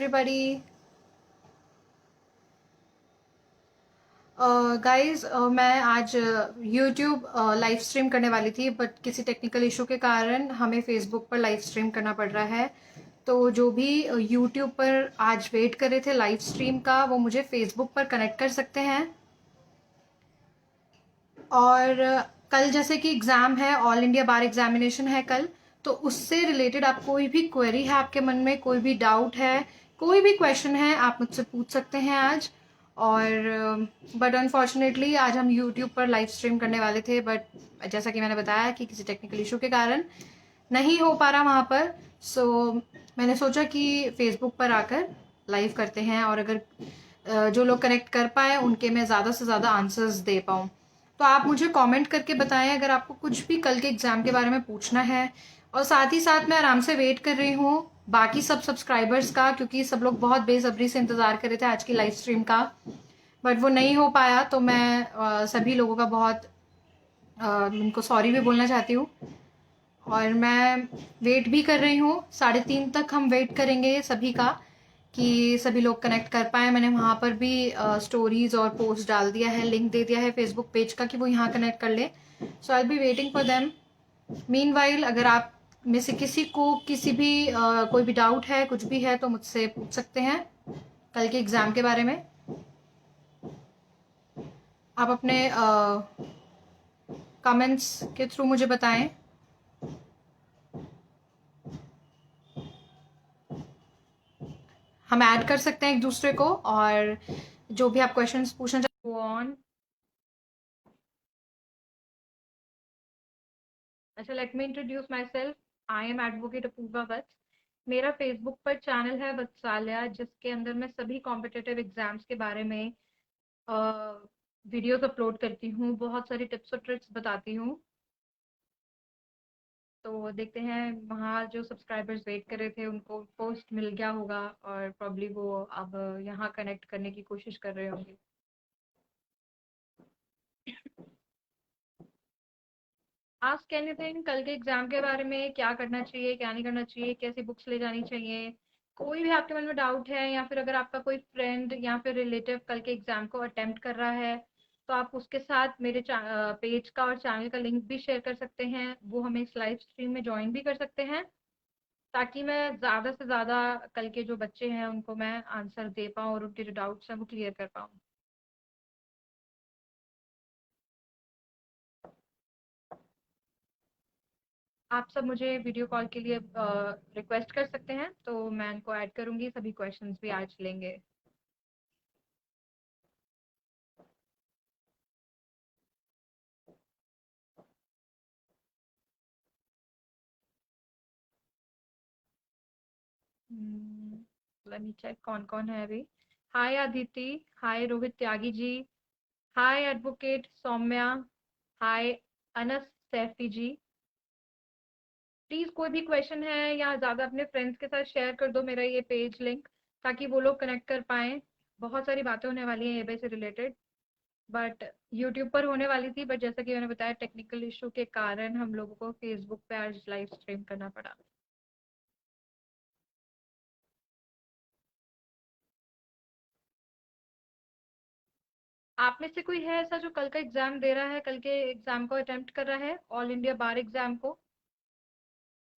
everybody. Guys मैं आज YouTube live stream करने वाली थी, बट किसी टेक्निकल इशू के कारण हमें फेसबुक पर लाइव स्ट्रीम करना पड़ रहा है। तो जो भी यूट्यूब पर आज वेट कर रहे थे लाइव स्ट्रीम का, वो मुझे फेसबुक पर कनेक्ट कर सकते हैं। और कल जैसे कि एग्ज़ाम है, ऑल इंडिया बार एग्जामिनेशन है कल, तो उससे रिलेटेड आप कोई भी क्वेरी है, आपके मन में कोई भी डाउट है, कोई भी क्वेश्चन है, आप मुझसे पूछ सकते हैं आज। और बट अनफॉर्चुनेटली आज हम यूट्यूब पर लाइव स्ट्रीम करने वाले थे, बट जैसा कि मैंने बताया कि किसी टेक्निकल इशू के कारण नहीं हो पा रहा वहाँ पर। सो मैंने सोचा कि फेसबुक पर आकर लाइव करते हैं, और अगर जो लोग कनेक्ट कर पाए उनके मैं ज़्यादा से ज़्यादा आंसर्स दे पाऊँ। तो आप मुझे कमेंट करके बताएं अगर आपको कुछ भी कल के एग्ज़ाम के बारे में पूछना है। और साथ ही साथ मैं आराम से वेट कर रही हूँ बाकी सब सब्सक्राइबर्स का, क्योंकि सब लोग बहुत बेसब्री से इंतज़ार कर रहे थे आज की लाइव स्ट्रीम का, बट वो नहीं हो पाया। तो मैं सभी लोगों का बहुत उनको सॉरी भी बोलना चाहती हूँ। और मैं वेट भी कर रही हूँ, 3:30 तक हम वेट करेंगे सभी का, कि सभी लोग कनेक्ट कर पाए। मैंने वहाँ पर भी स्टोरीज और पोस्ट डाल दिया है, लिंक दे दिया है फेसबुक पेज का कि वो यहाँ कनेक्ट कर ले। So I be waiting for them. Meanwhile अगर आप में से किसी को किसी भी कोई भी डाउट है, कुछ भी है, तो मुझसे पूछ सकते हैं कल के एग्ज़ाम के बारे में। आप अपने कमेंट्स के थ्रू मुझे बताएं। हम ऐड कर सकते हैं एक दूसरे को, और जो भी आप क्वेश्चंस पूछना चाहते हो ऑन। अच्छा, let me introduce myself. I am advocate Apoorva Vats. मेरा फेसबुक पर चैनल है वत्साल्या, जिसके अंदर मैं सभी कॉम्पिटिटिव एग्जाम्स के बारे में वीडियोस अपलोड करती हूँ, बहुत सारी टिप्स और ट्रिक्स बताती हूँ। तो देखते हैं वहाँ जो सब्सक्राइबर्स वेट कर रहे थे उनको पोस्ट मिल गया होगा, और प्रॉब्ली वो अब यहाँ कनेक्ट करने की कोशिश कर रहे होंगे। आस्क एनीथिंग, कल के एग्जाम के बारे में, क्या करना चाहिए, क्या नहीं करना चाहिए, कैसी बुक्स ले जानी चाहिए, कोई भी आपके मन में डाउट है, या फिर अगर आपका कोई फ्रेंड या फिर रिलेटिव कल के एग्जाम को अटेम्प्ट कर रहा है, तो आप उसके साथ मेरे पेज का और चैनल का लिंक भी शेयर कर सकते हैं। वो हमें इस लाइव स्ट्रीम में ज्वाइन भी कर सकते हैं, ताकि मैं ज़्यादा से ज़्यादा कल के जो बच्चे हैं उनको मैं आंसर दे पाऊँ और उनके जो डाउट्स हैं वो क्लियर कर पाऊँ। आप सब मुझे वीडियो कॉल के लिए रिक्वेस्ट कर सकते हैं, तो मैं इनको ऐड करूंगी, सभी क्वेश्चंस भी आज लेंगे। लेट मी चेक कौन कौन है अभी। Hi Aditi, hi Rohit Tyagi ji, hi advocate Saumya, hi Anas Saifi ji. Please कोई भी क्वेश्चन है या ज्यादा अपने फ्रेंड्स के साथ शेयर कर दो मेरा ये पेज लिंक, ताकि वो लोग कनेक्ट कर पाए। बहुत सारी बातें होने वाली हैं ये से रिलेटेड, बट यूट्यूब पर होने वाली थी, बट जैसा कि मैंने बताया टेक्निकल इशू के कारण हम लोगों को फेसबुक पे आज लाइव स्ट्रीम करना पड़ा। आप में से कोई है ऐसा जो कल का एग्जाम दे रहा है, कल के एग्जाम को अटेम्प्ट कर रहा है, ऑल इंडिया बार एग्जाम को?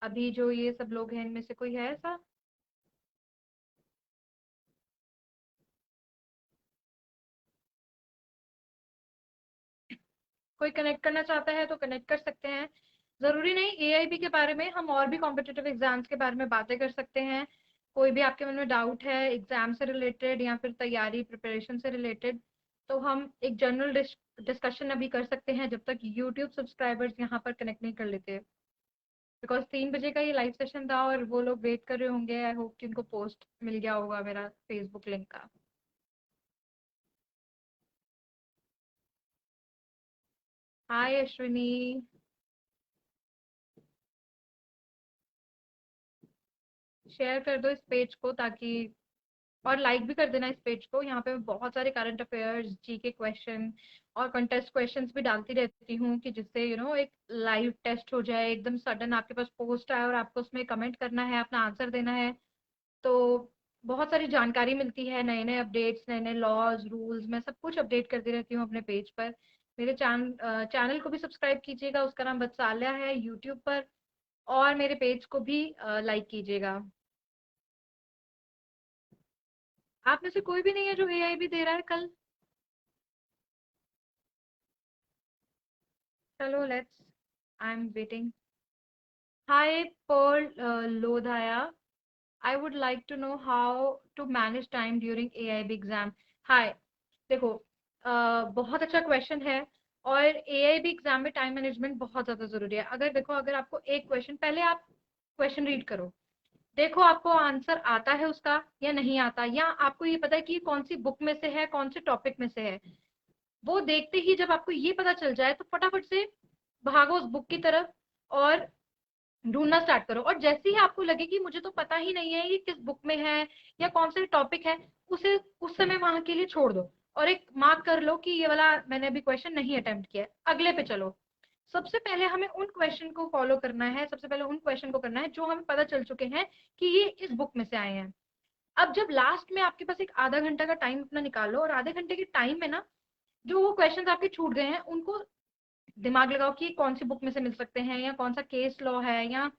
अभी जो ये सब लोग हैं इनमें से कोई है ऐसा? कोई कनेक्ट करना चाहता है तो कनेक्ट कर सकते हैं। जरूरी नहीं एआईबी के बारे में, हम और भी कॉम्पिटिटिव एग्जाम्स के बारे में बातें कर सकते हैं। कोई भी आपके मन में डाउट है एग्जाम से रिलेटेड या फिर तैयारी प्रिपरेशन से रिलेटेड, तो हम एक जनरल डिस्कशन अभी कर सकते हैं जब तक यूट्यूब सब्सक्राइबर्स यहाँ पर कनेक्ट नहीं कर लेते। बिकॉज 3 बजे का ये लाइव सेशन था और वो लोग वेट कर रहे होंगे। आई होप कि उनको पोस्ट मिल गया होगा मेरा फेसबुक लिंक का। हाय अश्विनी, शेयर कर दो इस पेज को, ताकि और लाइक भी कर देना इस पेज को। यहाँ पे मैं बहुत सारे करंट अफेयर्स, जी के क्वेश्चन और कंटेस्ट क्वेश्चंस भी डालती रहती हूँ, कि जिससे एक लाइव टेस्ट हो जाए, एकदम सडन आपके पास पोस्ट आए और आपको उसमें कमेंट करना है, अपना आंसर देना है। तो बहुत सारी जानकारी मिलती है, नए नए अपडेट्स, नए नए लॉज रूल्स, मैं सब कुछ अपडेट करती रहती हूँ अपने पेज पर। मेरे चैनल को भी सब्सक्राइब कीजिएगा, उसका नाम बत्साल्या है यूट्यूब पर। और मेरे पेज को भी लाइक कीजिएगा। आप में से कोई भी नहीं है जो एआई भी दे रहा है कल? चलो let's, I am waiting. Hi Paul Lodhaya, I would like to know how to manage time during AIB exam. Hi, देखो, बहुत अच्छा क्वेश्चन है। और AIB एग्जाम में टाइम मैनेजमेंट बहुत ज्यादा जरूरी है। अगर देखो, अगर आपको एक क्वेश्चन, पहले आप क्वेश्चन रीड करो, देखो आपको आंसर आता है उसका या नहीं आता, या आपको ये पता है कि ये कौन सी बुक में से है, कौन से टॉपिक में से है। वो देखते ही जब आपको ये पता चल जाए तो फटाफट से भागो उस बुक की तरफ और ढूंढना स्टार्ट करो। और जैसे ही आपको लगे कि मुझे तो पता ही नहीं है ये किस बुक में है या कौन से टॉपिक है, उसे उस समय वहां के लिए छोड़ दो और एक मार्क कर लो कि ये वाला मैंने अभी क्वेश्चन नहीं अटेम्प्ट किया है, अगले पे चलो। सबसे पहले हमें उन क्वेश्चन को फॉलो करना है, सबसे पहले उन क्वेश्चन को करना है जो हमें पता चल चुके हैं कि ये इस बुक में से आए हैं। अब जब लास्ट में आपके पास एक आधा घंटा का टाइम अपना निकालो, और आधे घंटे के टाइम में ना जो वो क्वेश्चन आपके छूट गए हैं उनको दिमाग लगाओ कि कौन सी बुक में से मिल सकते हैं, या कौन सा केस लॉ है, या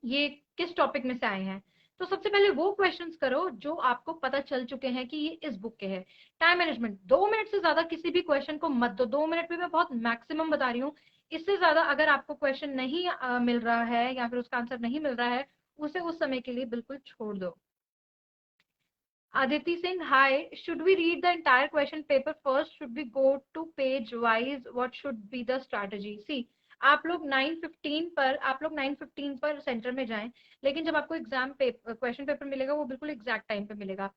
ये किस टॉपिक में से आए हैं। तो सबसे पहले वो क्वेश्चंस करो जो आपको पता चल चुके हैं कि ये इस बुक के हैं। टाइम मैनेजमेंट, 2 मिनट से ज्यादा किसी भी क्वेश्चन को मत दो। 2 मिनट में मैं बहुत मैक्सिमम बता रही हूँ। इससे ज्यादा अगर आपको क्वेश्चन नहीं मिल रहा है या फिर उसका आंसर नहीं मिल रहा है, उसे उस समय के लिए बिल्कुल छोड़ दो। Aditi Singh, hi. Should we read the entire question paper first? Should we go to page wise? What should be the strategy? See, आप लोग 9:15 पर सेंटर में जाएं, लेकिन जब आपको एग्जाम क्वेश्चन पेपर मिलेगा वो बिल्कुल एग्जैक्ट टाइम पे मिलेगा।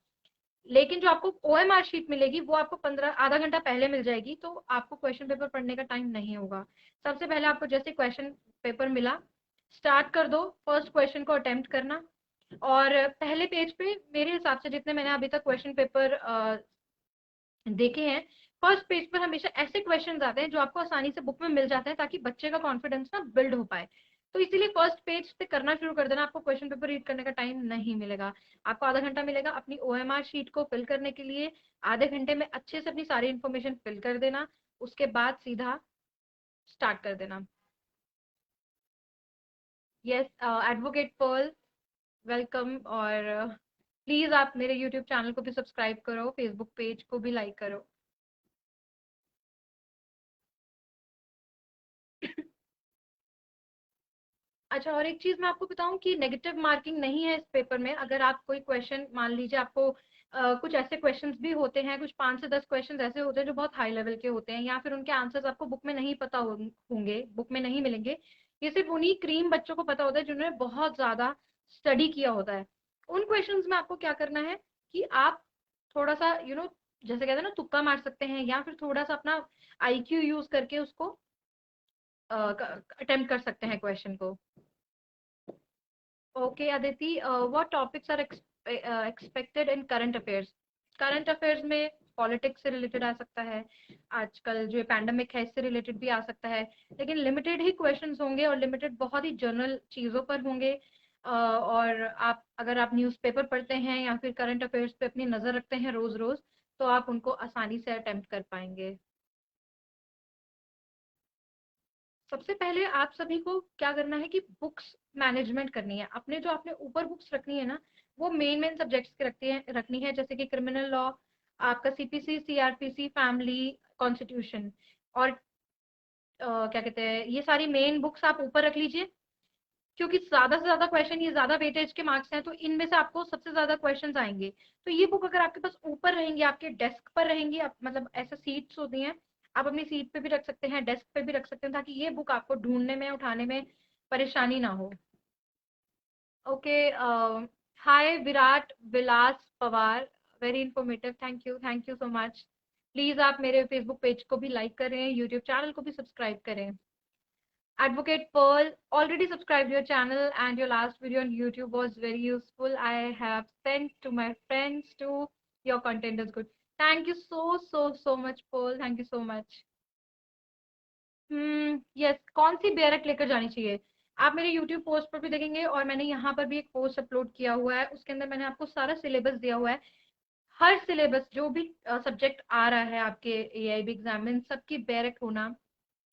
लेकिन जो आपको ओएमआर शीट मिलेगी वो आपको 15 आधा घंटा पहले मिल जाएगी, तो आपको क्वेश्चन पेपर पढ़ने का टाइम नहीं होगा। सबसे पहले आपको जैसे क्वेश्चन पेपर मिला, स्टार्ट कर दो फर्स्ट क्वेश्चन को अटेम्प्ट करना। और पहले पेज पे मेरे हिसाब से जितने मैंने अभी तक क्वेश्चन पेपर देखे हैं, फर्स्ट पेज पर हमेशा ऐसे क्वेश्चंस आते हैं जो आपको आसानी से बुक में मिल जाते हैं, ताकि बच्चे का कॉन्फिडेंस ना बिल्ड हो पाए। तो इसीलिए फर्स्ट पेज पे करना शुरू कर देना। आपको क्वेश्चन पेपर रीड करने का टाइम नहीं मिलेगा। आपको आधा घंटा मिलेगा अपनी ओएमआर शीट को फिल करने के लिए। आधे घंटे में अच्छे से अपनी सारी इन्फॉर्मेशन फिल कर देना, उसके बाद सीधा स्टार्ट कर देना। Yes, advocate Pearl, welcome. और प्लीज आप मेरे यूट्यूब चैनल को भी सब्सक्राइब करो, फेसबुक पेज को भी लाइक करो। अच्छा, और एक चीज मैं आपको बताऊं कि नेगेटिव मार्किंग नहीं है इस पेपर में। अगर आप कोई क्वेश्चन, मान लीजिए आपको कुछ ऐसे क्वेश्चंस भी होते हैं, कुछ 5 से 10 क्वेश्चंस ऐसे होते हैं जो बहुत हाई लेवल के होते हैं, या फिर उनके आंसर्स आपको बुक में नहीं पता होंगे, बुक में नहीं मिलेंगे। ये सिर्फ उन्हीं क्रीम बच्चों को पता होता है जिन्होंने बहुत ज्यादा स्टडी किया होता है। उन क्वेश्चंस में आपको क्या करना है कि आप थोड़ा सा जैसे कहते हैं ना, तुक्का मार सकते हैं, या फिर थोड़ा सा अपना आईक्यू यूज करके उसको अटेम्प्ट कर सकते हैं क्वेश्चन को। Okay Aditi, what topics are expected in current affairs? Current affairs में पॉलिटिक्स से रिलेटेड आ सकता है, आजकल जो पैंडमिक है इससे रिलेटेड भी आ सकता है, लेकिन लिमिटेड ही क्वेश्चंस होंगे और लिमिटेड बहुत ही जनरल चीजों पर होंगे। और आप, अगर आप न्यूज़पेपर पढ़ते हैं या फिर करंट अफेयर्स पे अपनी नजर रखते हैं रोज रोज, तो आप उनको आसानी से अटेम्प्ट कर पाएंगे। सबसे पहले आप सभी को क्या करना है कि बुक्स मैनेजमेंट करनी है। अपने जो आपने ऊपर बुक्स रखनी है ना, वो मेन मेन सब्जेक्ट्स की रखनी है, जैसे कि क्रिमिनल लॉ, आपका सीपीसी, सीआरपीसी, फैमिली, कॉन्स्टिट्यूशन। और क्या कहते हैं, ये सारी मेन बुक्स आप ऊपर रख लीजिए, क्योंकि ज्यादा से ज्यादा क्वेश्चन, ये ज्यादा वेटेज के मार्क्स हैं, तो इनमें से आपको सबसे ज्यादा क्वेश्चंस आएंगे। तो ये बुक अगर आपके पास ऊपर रहेंगी, आपके डेस्क पर रहेंगी, आप मतलब ऐसे सीट्स होती हैं, आप अपनी सीट पे भी रख सकते हैं, डेस्क पे भी रख सकते हैं, ताकि ये बुक आपको ढूंढने में, उठाने में परेशानी ना हो। Okay, hi Virat Vilas Pawar, very informative, thank you so much. Please आप मेरे फेसबुक पेज को भी लाइक करें, यूट्यूब चैनल को भी सब्सक्राइब करें। Advocate Pearl, already subscribed your channel and your last video on YouTube was very useful. I have sent to my friends too. Your content is good. Thank you so much, Pearl. Thank you so much. Yes, कौन सी बेयरक लेकर जानी चाहिए? आप मेरे YouTube post पर भी देखेंगे, और मैंने यहाँ पर भी एक पोस्ट अपलोड किया हुआ है, उसके अंदर मैंने आपको सारा सिलेबस दिया हुआ है। हर सिलेबस जो भी सब्जेक्ट आ रहा है आपके एआईबी एग्जाम में, सबकी डायरेक्ट होना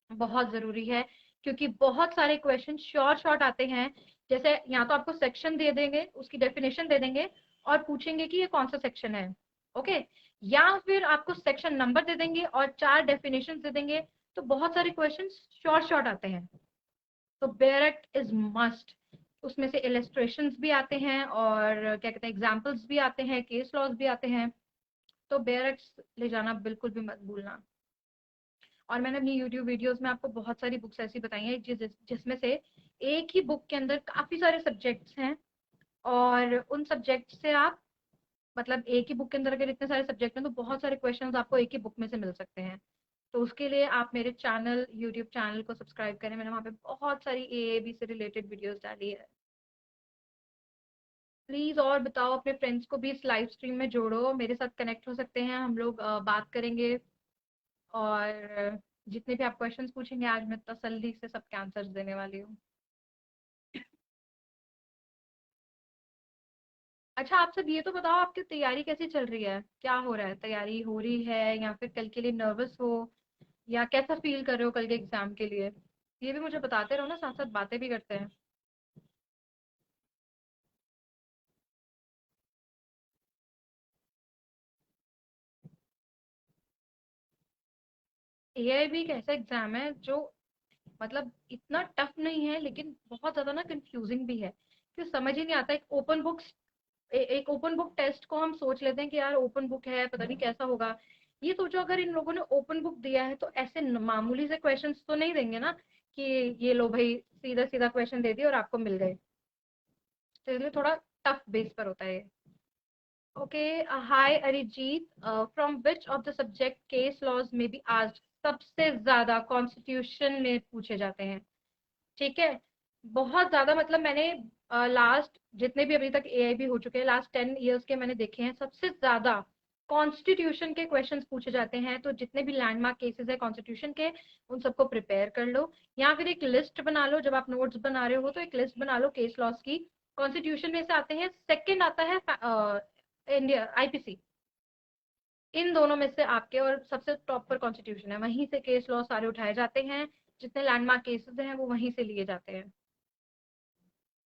बहुत जरूरी है, क्योंकि बहुत सारे क्वेश्चन शॉर्ट शॉर्ट आते हैं। जैसे यहाँ तो आपको सेक्शन दे देंगे, उसकी डेफिनेशन दे देंगे, और पूछेंगे कि ये कौन सा सेक्शन है। ओके, या फिर आपको सेक्शन नंबर दे देंगे और 4 डेफिनेशन दे देंगे। तो बहुत सारे क्वेश्चन शॉर्ट शॉर्ट आते हैं, तो डायरेक्ट इज मस्ट। उसमें से इलेस्ट्रेशंस भी आते हैं, और क्या कहते हैं, एग्जाम्पल्स भी आते हैं, केस लॉज भी आते हैं। तो डायरेक्ट ले जाना बिल्कुल भी मत भूलना। और मैंने अपनी यूट्यूब वीडियोस में आपको बहुत सारी बुक्स ऐसी बताई हैं जिसमें से एक ही बुक के अंदर काफी सारे सब्जेक्ट्स हैं, और उन सब्जेक्ट से आप, मतलब एक ही बुक के अंदर अगर इतने सारे सब्जेक्ट हैं तो बहुत सारे क्वेश्चंस आपको एक ही बुक में से मिल सकते हैं। तो उसके लिए आप मेरे चैनल, यूट्यूब चैनल को सब्सक्राइब करें। मैंने वहाँ पे बहुत सारी एएबी से रिलेटेड वीडियोस डाली है। प्लीज और बताओ, अपने फ्रेंड्स को भी इस लाइव स्ट्रीम में जोड़ो, मेरे साथ कनेक्ट हो सकते हैं, हम लोग बात करेंगे। और जितने भी आप क्वेश्चंस पूछेंगे आज मैं तसल्ली से सबके आंसर्स देने वाली हूँ। अच्छा, आप सब ये तो बताओ, आपकी तैयारी कैसी चल रही है? क्या हो रहा है? तैयारी हो रही है, या फिर कल के लिए नर्वस हो, या कैसा फील कर रहे हो कल के एग्जाम के लिए? ये भी मुझे बताते रहो ना, साथ साथ बातें भी करते हैं। एआईबी एक ऐसा एग्जाम है जो, मतलब इतना टफ नहीं है, लेकिन बहुत ज्यादा ना कंफ्यूजिंग भी है, कि समझ ही नहीं आता। एक ओपन बुक टेस्ट को हम सोच लेते हैं कि यार ओपन बुक है, पता नहीं कैसा होगा। ये सोचो, अगर इन लोगों ने ओपन बुक दिया है तो ऐसे मामूली से क्वेश्चंस तो नहीं देंगे ना, कि ये लो भाई, सीधा सीधा क्वेश्चन दे दिए और आपको मिल गए। तो इसलिए थोड़ा टफ बेस पर होता है ये। Okay, hi Arijit, from which of the subject case laws may be asked? सबसे ज्यादा कॉन्स्टिट्यूशन में पूछे जाते हैं। ठीक है, बहुत ज्यादा, मतलब मैंने लास्ट जितने भी अभी तक एआईबी हो चुके हैं, लास्ट 10 ईयर्स के मैंने देखे हैं, सबसे ज्यादा कॉन्स्टिट्यूशन के क्वेश्चंस पूछे जाते हैं। तो जितने भी लैंडमार्क केसेस है कॉन्स्टिट्यूशन के, उन सबको प्रिपेयर कर लो, या फिर एक लिस्ट बना लो। जब आप नोट्स बना रहे हो तो एक लिस्ट बना लो केस लॉस की। कॉन्स्टिट्यूशन में से आते हैं, सेकंड आता है इंडिया आईपीसी। इन दोनों में से आपके, और सबसे टॉप पर कॉन्स्टिट्यूशन है, वहीं से केस लॉ सारे उठाए जाते हैं। जितने लैंडमार्क केसेस हैं वो वहीं से लिए जाते हैं।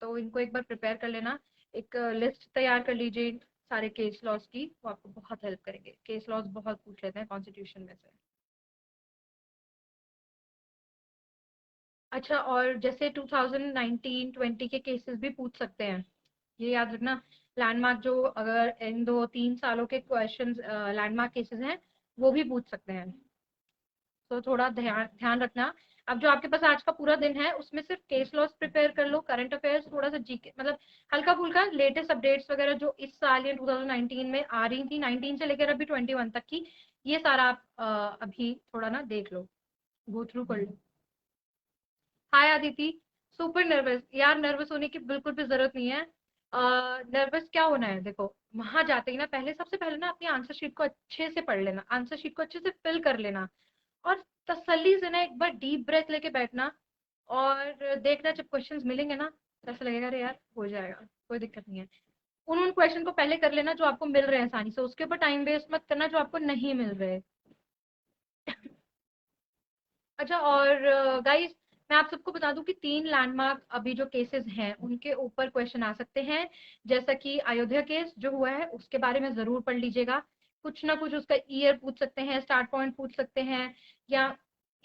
तो इनको एक बार प्रिपेयर कर लेना, एक लिस्ट तैयार कर लीजिए सारे केस लॉस की, वो आपको बहुत हेल्प करेंगे। केस लॉस बहुत पूछ लेते हैं कॉन्स्टिट्यूशन में से। अच्छा, और जैसे 2019-20 के केसेस भी पूछ सकते हैं, ये याद रखना। लैंडमार्क जो, अगर इन 2-3 सालों के क्वेश्चंस लैंडमार्क केसेस हैं, वो भी पूछ सकते हैं। तो थोड़ा ध्यान ध्यान रखना। अब जो आपके पास आज का पूरा दिन है, उसमें सिर्फ केस लॉस प्रिपेयर कर लो, करंट अफेयर्स, थोड़ा सा जीके, मतलब हल्का फुल्का लेटेस्ट अपडेट्स वगैरह जो इस साल या 2019 में आ रही थी, 19 से लेकर अभी 21 तक की, ये सारा आप अभी थोड़ा ना देख लो, गो थ्रू कर लो। हाय आदिति, सुपर नर्वस यार? नर्वस होने की बिल्कुल भी जरूरत नहीं है। नर्वस क्या होना है, देखो, वहां जाते ही ना, पहले सबसे पहले ना अपनी आंसर शीट को अच्छे से पढ़ लेना, आंसर शीट को अच्छे से फिल कर लेना, और तसल्ली से ना एक बार डीप ब्रेथ लेके बैठना, और देखना जब क्वेश्चंस मिलेंगे ना, तो ऐसा लगेगा अरे यार हो जाएगा, कोई दिक्कत नहीं है। उन क्वेश्चन को पहले कर लेना जो आपको मिल रहे हैं आसानी से, उसके ऊपर टाइम वेस्ट मत करना जो आपको नहीं मिल रहे। अच्छा, और गाइस, मैं आप सबको बता दूं कि 3 लैंडमार्क अभी जो केसेस हैं उनके ऊपर क्वेश्चन आ सकते हैं। जैसा कि अयोध्या केस जो हुआ है, उसके बारे में जरूर पढ़ लीजिएगा। कुछ ना कुछ उसका ईयर पूछ सकते हैं, स्टार्ट पॉइंट पूछ सकते हैं, या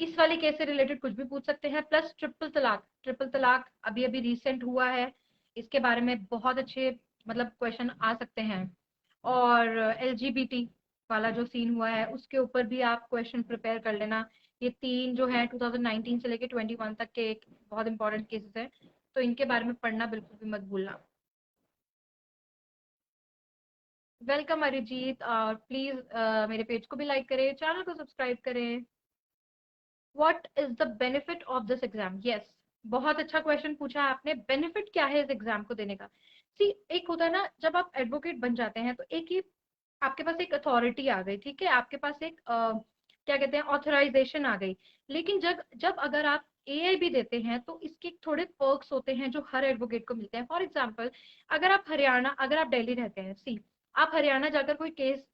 इस वाले केस से रिलेटेड कुछ भी पूछ सकते हैं। प्लस ट्रिपल तलाक, ट्रिपल तलाक अभी अभी रिसेंट हुआ है, इसके बारे में बहुत अच्छे, मतलब क्वेश्चन आ सकते हैं। और एलजीबीटी वाला जो सीन हुआ है, उसके ऊपर भी आप क्वेश्चन प्रिपेयर कर लेना। ये 3 जो है 2019 से लेके 21 तक के एक बहुत इंपॉर्टेंट केसेस है, तो इनके बारे में पढ़ना बिल्कुल भी मत भूलना। वेलकम अरिजीत, प्लीज मेरे पेज को भी लाइक करें, चैनल को सब्सक्राइब करें। What is the benefit of this exam? Yes, बहुत अच्छा क्वेश्चन पूछा है आपने। बेनिफिट क्या है इस एग्जाम को देने का? सी, एक होता है ना, जब आप एडवोकेट बन जाते हैं तो एक ही आपके पास एक अथॉरिटी आ गई, ठीक है, आपके पास एक क्या कहते हैं, ऑथराइजेशन आ गई। लेकिन जब जब अगर आप एआईबी देते हैं तो इसके थोड़े पर्क्स होते हैं जो हर एडवोकेट को मिलते हैं। फॉर एग्जांपल, अगर आप दिल्ली रहते हैं, सी आप हरियाणा जाकर कोई केस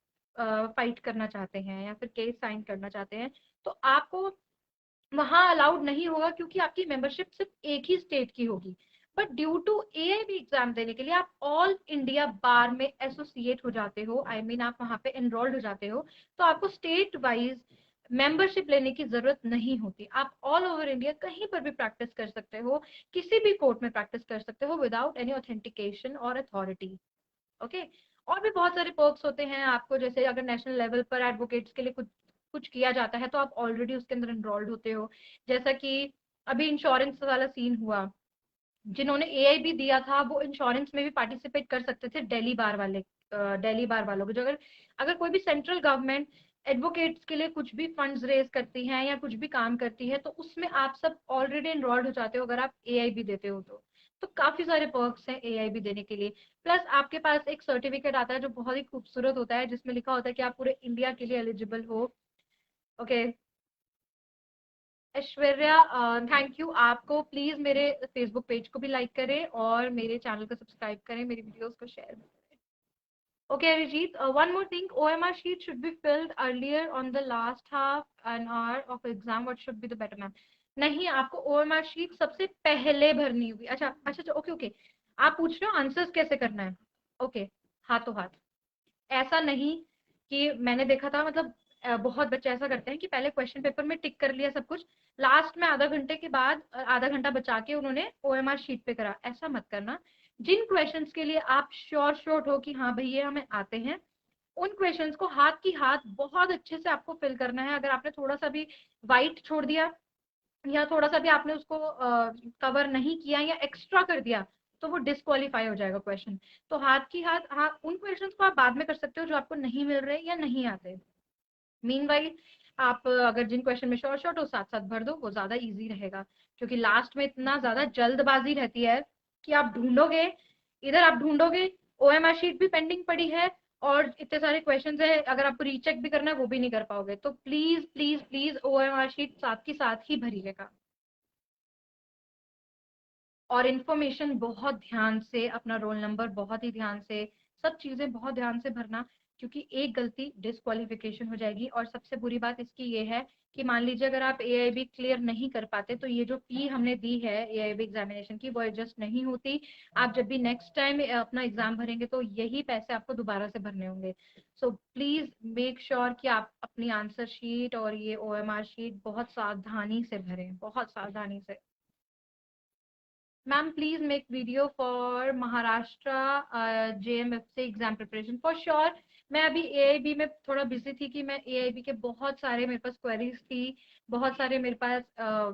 फाइट करना चाहते हैं या फिर केस साइन करना चाहते हैं, तो आपको वहां अलाउड नहीं होगा क्योंकि आपकी मेंबरशिप सिर्फ एक ही स्टेट की होगी। But due to AIB exam देने के लिए आप ऑल इंडिया बार में एसोसिएट हो जाते हो, आई मीन आप वहां पे एनरोल्ड हो जाते हो, तो आपको स्टेट वाइज मेंबरशिप लेने की जरूरत नहीं होती। आप ऑल ओवर इंडिया कहीं पर भी प्रैक्टिस कर सकते हो, किसी भी कोर्ट में प्रैक्टिस कर सकते हो विदाउट एनी ऑथेंटिकेशन और अथॉरिटी। ओके। और भी बहुत सारे पर्क्स होते हैं आपको, जैसे अगर नेशनल लेवल पर एडवोकेट्स के लिए कुछ कुछ किया जाता है तो आप ऑलरेडी उसके अंदर एनरोल्ड होते हो। जैसा कि अभी इंश्योरेंस वाला सीन हुआ, जिन्होंने एआईबी दिया था वो इंश्योरेंस में भी पार्टिसिपेट कर सकते थे, दिल्ली बार वालों को। जो अगर अगर कोई भी सेंट्रल गवर्नमेंट एडवोकेट्स के लिए कुछ भी फंड्स रेज करती है या कुछ भी काम करती है तो उसमें आप सब ऑलरेडी एनरोल्ड हो जाते हो अगर आप एआईबी देते हो तो काफी सारे पर्क्स हैं एआईबी देने के लिए। प्लस आपके पास एक सर्टिफिकेट आता है जो बहुत ही खूबसूरत होता है, जिसमें लिखा होता है कि आप पूरे इंडिया के लिए एलिजिबल हो। ओके। Aishwarya, thank you. आपको प्लीज मेरे फेसबुक पेज को भी लाइक करें और मेरे चैनल को सब्सक्राइब करें, मेरी वीडियोस को शेयर करें। Okay, Arijit, one more thing, OMR sheet should be filled earlier on the last half an hour of exam. What should be the better, ma'am? नहीं, आपको ओएमआर शीट सबसे पहले भरनी होगी। अच्छा अच्छा अच्छा, ओके ओके। आप पूछ रहे हो आंसर्स कैसे करना है? ओके, हाथों हाथ। ऐसा नहीं कि मैंने देखा था, मतलब बहुत बच्चे ऐसा करते हैं कि पहले क्वेश्चन पेपर में टिक कर लिया सब कुछ, लास्ट में आधा घंटे के बाद आधा घंटा बचा के उन्होंने ओएमआर शीट पे करा। ऐसा मत करना। जिन क्वेश्चंस के लिए आप श्योर हो कि हाँ भाई ये हमें आते हैं, उन क्वेश्चंस को हाथ की हाथ बहुत अच्छे से आपको फिल करना है। अगर आपने थोड़ा सा भी वाइट छोड़ दिया या थोड़ा सा भी आपने उसको कवर नहीं किया या एक्स्ट्रा कर दिया तो वो डिस्क्वालीफाई हो जाएगा क्वेश्चन। तो हाथ की हाथ, हाँ, उन क्वेश्चंस को आप बाद में कर सकते हो जो आपको नहीं मिल रहे या नहीं आते। मीनवाइल आप अगर जिन क्वेश्चन में शॉर्ट शॉर्ट हो साथ साथ भर दो, वो ज्यादा इजी रहेगा। क्योंकि लास्ट में इतना ज्यादा जल्दबाजी रहती है कि आप ढूंढोगे, इधर आप ढूंढोगे, ओएमआर शीट भी पेंडिंग पड़ी है और इतने सारे क्वेश्चन है, अगर आपको रीचेक भी करना है वो भी नहीं कर पाओगे। तो please please please OMR sheet साथ के साथ ही भरिएगा। और इन्फॉर्मेशन बहुत ध्यान से, अपना रोल नंबर बहुत ही ध्यान से, सब चीजें बहुत ध्यान से भरना। क्योंकि एक गलती डिस्क्वालिफिकेशन हो जाएगी। और सबसे बुरी बात इसकी ये है कि मान लीजिए अगर आप एआईबी क्लियर नहीं कर पाते तो ये जो फी हमने दी है एआईबी एग्जामिनेशन की वो एडजस्ट नहीं होती। आप जब भी नेक्स्ट टाइम अपना एग्जाम भरेंगे तो यही पैसे आपको दोबारा से भरने होंगे। सो प्लीज मेक श्योर कि आप अपनी आंसर शीट और ये ओएमआर शीट बहुत सावधानी से भरें, बहुत सावधानी से। Ma'am please make video for Maharashtra JMFC exam preparation for sure. मैं अभी एआईबी में थोड़ा बिजी थी कि मैं एआईबी के बहुत सारे मेरे पास क्वेरीज थी, बहुत सारे मेरे पास